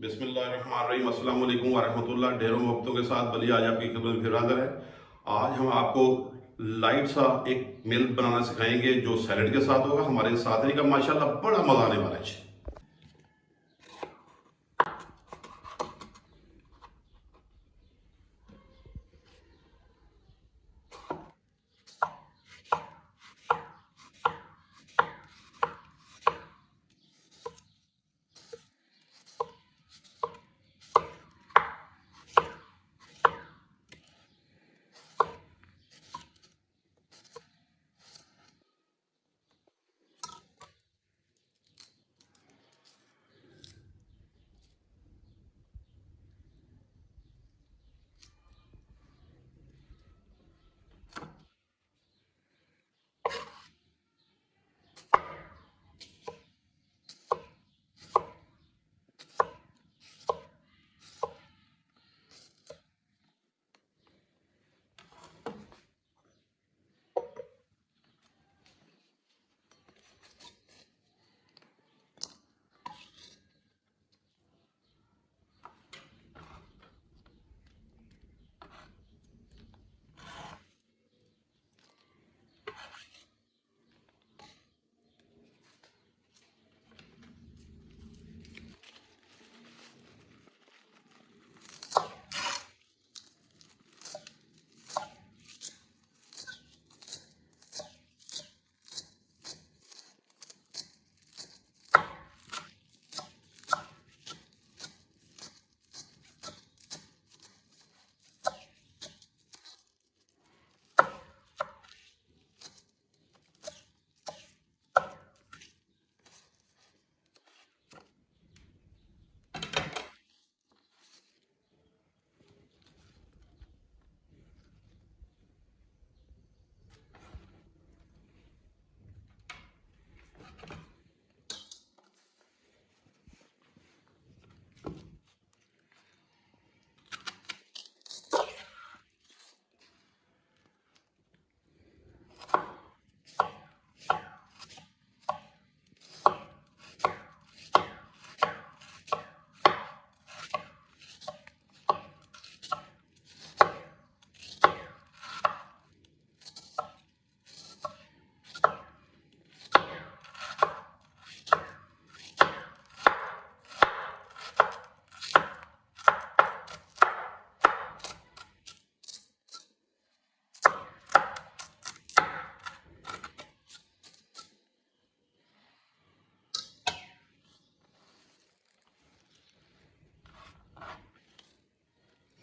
बिस्मिल्लाहिर्रहमानिर्रहीम, अस्सलाम वालेकुम वरहमतुल्लाह। ढेरों मोहब्बतों के साथ बली आज आपकी खिदमत में फिर हाज़िर है। आज हम आपको लाइट सा एक मील बनाना सिखाएंगे जो सैलड के साथ होगा। हमारे साथ रहेगा, माशाल्लाह बड़ा मज़ा आने वाला है।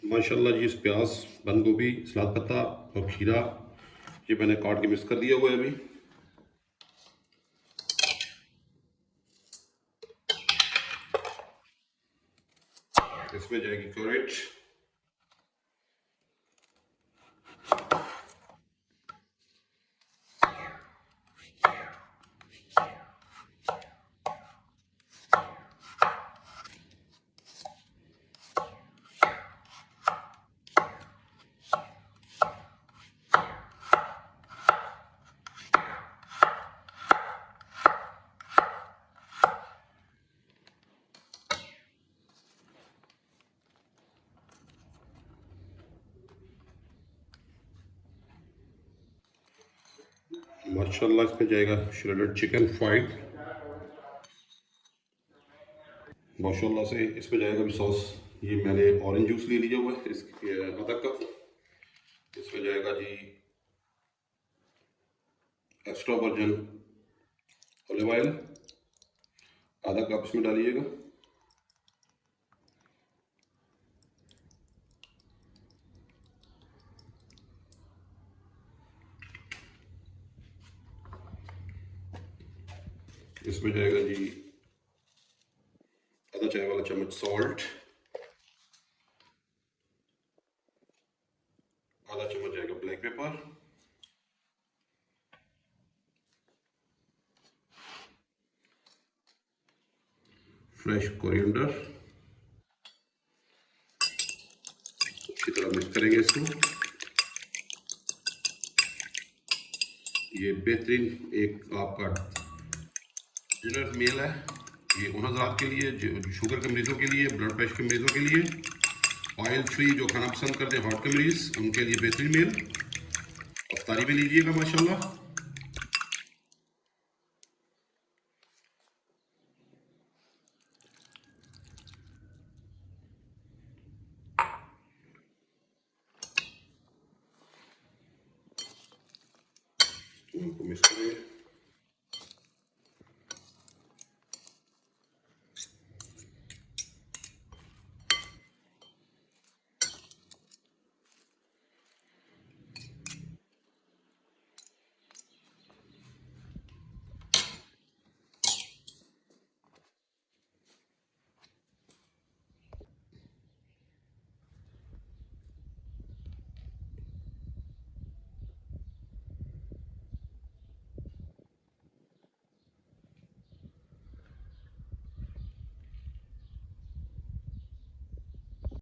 माशाल्लाह जी, इस प्याज, बंद गोभी, सलाद पत्ता और खीरा ये मैंने काट के मिक्स कर दिया हुआ है। अभी इसमें जाएगी कैरेट, माशाल्लाह इसमें जाएगा श्रेडेड चिकन फ्राइड, माशाल्लाह से इसमें जाएगा भी सॉस। ये मैंने ऑरेंज जूस ले लिया हुआ है, इसके आधा कप। इसमें जाएगा जी एक्स्ट्रा वर्जन ऑलिव ऑयल, आधा कप इसमें डालिएगा। इसमें जाएगा जी आधा चाय वाला चम्मच सॉल्ट, आधा चम्मच जाएगा ब्लैक पेपर, फ्रेश कोरिएंडर। अच्छी तरह मिक्स करेंगे इसको। ये बेहतरीन एक आपका डिनर मील है, ये उन हज़रात के लिए जो शुगर के मरीज़ों के लिए, ब्लड प्रेशर के मरीज़ों के लिए, ऑयल फ्री जो खाना पसंद करते हैं हॉट के मरीज़, उनके लिए बेहतरीन मील। अफ्तारी भी लीजिएगा माशाल्लाह। उनको मिक्स करें।